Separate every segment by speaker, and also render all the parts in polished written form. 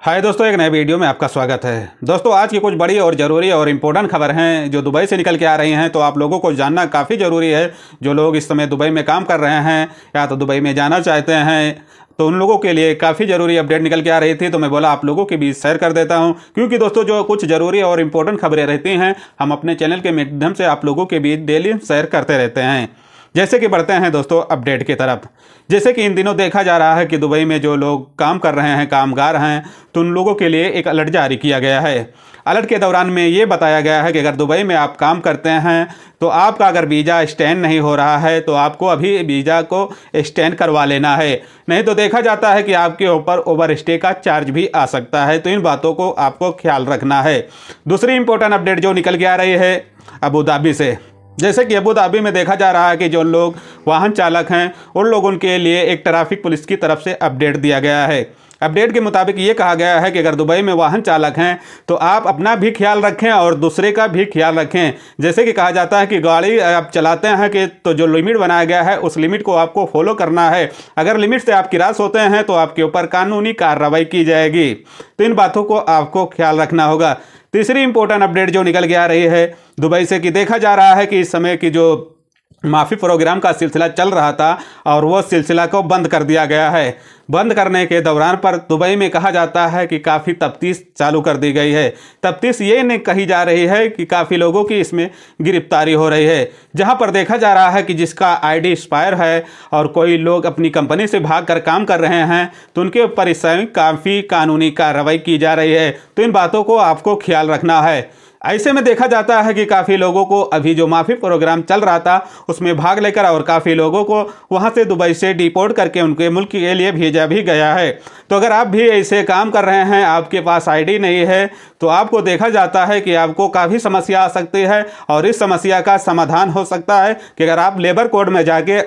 Speaker 1: हाय दोस्तों, एक नए वीडियो में आपका स्वागत है। दोस्तों, आज की कुछ बड़ी और ज़रूरी और इम्पोर्टेंट खबर हैं जो दुबई से निकल के आ रही हैं, तो आप लोगों को जानना काफ़ी ज़रूरी है। जो लोग इस समय दुबई में काम कर रहे हैं या तो दुबई में जाना चाहते हैं, तो उन लोगों के लिए काफ़ी ज़रूरी अपडेट निकल के आ रही थी, तो मैं बोला आप लोगों के बीच शेयर कर देता हूं। क्योंकि दोस्तों, जो कुछ ज़रूरी और इम्पोर्टेंट खबरें रहती हैं, हम अपने चैनल के माध्यम से आप लोगों के बीच डेली शेयर करते रहते हैं। जैसे कि बढ़ते हैं दोस्तों अपडेट की तरफ। जैसे कि इन दिनों देखा जा रहा है कि दुबई में जो लोग काम कर रहे हैं, कामगार हैं, तो उन लोगों के लिए एक अलर्ट जारी किया गया है। अलर्ट के दौरान में ये बताया गया है कि अगर दुबई में आप काम करते हैं तो आपका अगर वीज़ा एक्सटेंड नहीं हो रहा है तो आपको अभी वीज़ा को एक्सटेंड करवा लेना है, नहीं तो देखा जाता है कि आपके ऊपर ओवर स्टे का चार्ज भी आ सकता है। तो इन बातों को आपको ख्याल रखना है। दूसरी इंपॉर्टेंट अपडेट जो निकल के आ रही है अबू धाबी से। जैसे कि अबू धाबी में देखा जा रहा है कि जो लोग वाहन चालक हैं उन लोगों के लिए एक ट्रैफिक पुलिस की तरफ से अपडेट दिया गया है। अपडेट के मुताबिक ये कहा गया है कि अगर दुबई में वाहन चालक हैं तो आप अपना भी ख्याल रखें और दूसरे का भी ख्याल रखें। जैसे कि कहा जाता है कि गाड़ी आप चलाते हैं कि तो जो लिमिट बनाया गया है उस लिमिट को आपको फॉलो करना है। अगर लिमिट से आप क्रॉस होते हैं तो आपके ऊपर कानूनी कार्रवाई की जाएगी। तो इन बातों को आपको ख्याल रखना होगा। तीसरी इंपॉर्टेंट अपडेट जो निकल के आ रही है दुबई से कि देखा जा रहा है कि इस समय की जो माफ़ी प्रोग्राम का सिलसिला चल रहा था और वो सिलसिला को बंद कर दिया गया है। बंद करने के दौरान पर दुबई में कहा जाता है कि काफ़ी तफ्तीश चालू कर दी गई है। तफ्तीश ये नहीं कही जा रही है कि काफ़ी लोगों की इसमें गिरफ्तारी हो रही है, जहां पर देखा जा रहा है कि जिसका आईडी एक्सपायर है और कोई लोग अपनी कंपनी से भागकर काम कर रहे हैं तो उनके ऊपर इस समय काफ़ी कानूनी कार्रवाई की जा रही है। तो इन बातों को आपको ख्याल रखना है। ऐसे में देखा जाता है कि काफ़ी लोगों को अभी जो माफ़ी प्रोग्राम चल रहा था उसमें भाग लेकर और काफ़ी लोगों को वहां से दुबई से डिपोर्ट करके उनके मुल्क के लिए भेजा भी गया है। तो अगर आप भी ऐसे काम कर रहे हैं, आपके पास आईडी नहीं है, तो आपको देखा जाता है कि आपको काफ़ी समस्या आ सकती है और इस समस्या का समाधान हो सकता है कि अगर आप लेबर कोड में जाके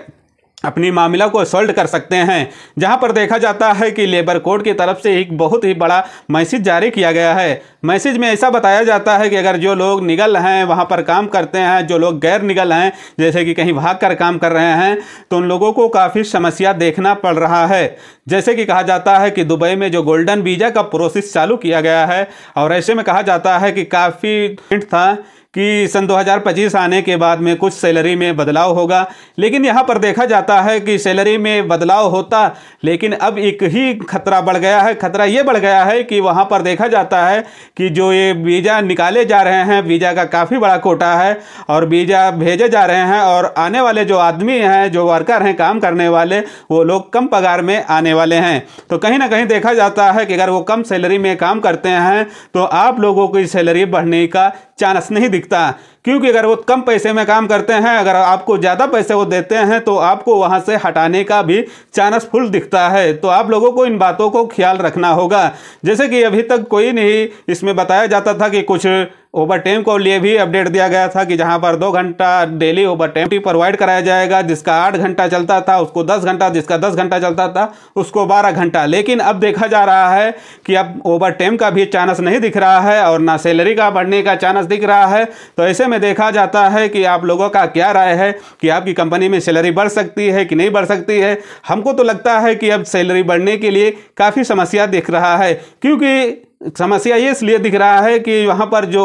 Speaker 1: अपनी मामला को सॉल्व कर सकते हैं। जहां पर देखा जाता है कि लेबर कोड की तरफ से एक बहुत ही बड़ा मैसेज जारी किया गया है। मैसेज में ऐसा बताया जाता है कि अगर जो लोग निगल हैं वहां पर काम करते हैं, जो लोग गैर निगल हैं जैसे कि कहीं भाग कर काम कर रहे हैं, तो उन लोगों को काफ़ी समस्या देखना पड़ रहा है। जैसे कि कहा जाता है कि दुबई में जो गोल्डन वीज़ा का प्रोसेस चालू किया गया है और ऐसे में कहा जाता है कि काफ़ी था कि सन 2025 आने के बाद में कुछ सैलरी में बदलाव होगा, लेकिन यहाँ पर देखा जाता है कि सैलरी में बदलाव होता, लेकिन अब एक ही खतरा बढ़ गया है। खतरा ये बढ़ गया है कि वहाँ पर देखा जाता है कि जो ये वीज़ा निकाले जा रहे हैं, वीज़ा का काफ़ी बड़ा कोटा है और वीज़ा भेजे जा रहे हैं और आने वाले जो आदमी हैं, जो वर्कर हैं, काम करने वाले, वो लोग कम पगार में आने वाले हैं। तो कहीं ना कहीं देखा जाता है कि अगर वो कम सैलरी में काम करते हैं तो आप लोगों की सैलरी बढ़ने का चांस नहीं दिखता, क्योंकि अगर वो कम पैसे में काम करते हैं, अगर आपको ज़्यादा पैसे वो देते हैं तो आपको वहाँ से हटाने का भी चांस फुल दिखता है। तो आप लोगों को इन बातों को ख्याल रखना होगा। जैसे कि अभी तक कोई नहीं इसमें बताया जाता था कि कुछ ओवर टाइम को लिए भी अपडेट दिया गया था कि जहां पर 2 घंटा डेली ओवर टाइम प्रोवाइड कराया जाएगा। जिसका 8 घंटा चलता था उसको 10 घंटा, जिसका 10 घंटा चलता था उसको 12 घंटा। लेकिन अब देखा जा रहा है कि अब ओवर टाइम का भी चांस नहीं दिख रहा है और ना सैलरी का बढ़ने का चांस दिख रहा है। तो ऐसे में देखा जाता है कि आप लोगों का क्या राय है कि आपकी कंपनी में सैलरी बढ़ सकती है कि नहीं बढ़ सकती है। हमको तो लगता है कि अब सैलरी बढ़ने के लिए काफ़ी समस्या दिख रहा है, क्योंकि समस्या ये इसलिए दिख रहा है कि वहाँ पर जो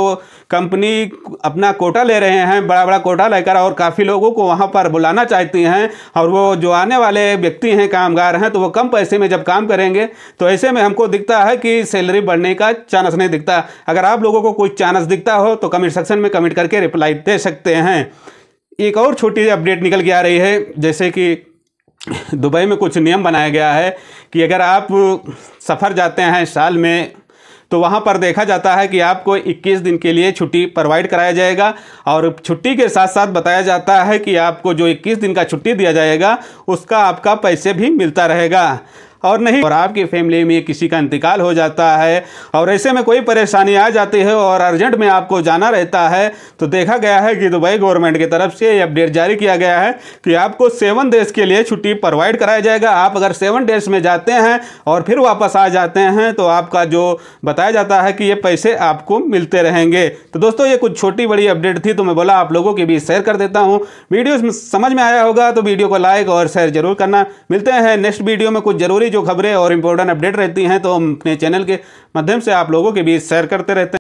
Speaker 1: कंपनी अपना कोटा ले रहे हैं, बड़ा बड़ा कोटा लेकर, और काफ़ी लोगों को वहाँ पर बुलाना चाहती हैं, और वो जो आने वाले व्यक्ति हैं, कामगार हैं, तो वो कम पैसे में जब काम करेंगे तो ऐसे में हमको दिखता है कि सैलरी बढ़ने का चांस नहीं दिखता। अगर आप लोगों को कोई चांस दिखता हो तो कमेंट सेक्शन में कमेंट करके रिप्लाई दे सकते हैं। एक और छोटी अपडेट निकल के आ रही है। जैसे कि दुबई में कुछ नियम बनाया गया है कि अगर आप सफ़र जाते हैं साल में तो वहाँ पर देखा जाता है कि आपको 21 दिन के लिए छुट्टी प्रोवाइड कराया जाएगा, और छुट्टी के साथ साथ बताया जाता है कि आपको जो 21 दिन का छुट्टी दिया जाएगा उसका आपका पैसे भी मिलता रहेगा और नहीं, और आपकी फैमिली में किसी का इंतकाल हो जाता है और ऐसे में कोई परेशानी आ जाती है और अर्जेंट में आपको जाना रहता है, तो देखा गया है कि दुबई गवर्नमेंट की तरफ से ये अपडेट जारी किया गया है कि आपको 7 डेज़ के लिए छुट्टी प्रोवाइड कराया जाएगा। आप अगर 7 डेज़ में जाते हैं और फिर वापस आ जाते हैं तो आपका जो बताया जाता है कि ये पैसे आपको मिलते रहेंगे। तो दोस्तों, ये कुछ छोटी बड़ी अपडेट थी, तो मैं बोला आप लोगों के बीच शेयर कर देता हूँ। वीडियो समझ में आया होगा तो वीडियो को लाइक और शेयर जरूर करना। मिलते हैं नेक्स्ट वीडियो में कुछ जरूरी जो खबरें और इम्पोर्टेंट अपडेट रहती हैं तो हम अपने चैनल के माध्यम से आप लोगों के बीच शेयर करते रहते हैं।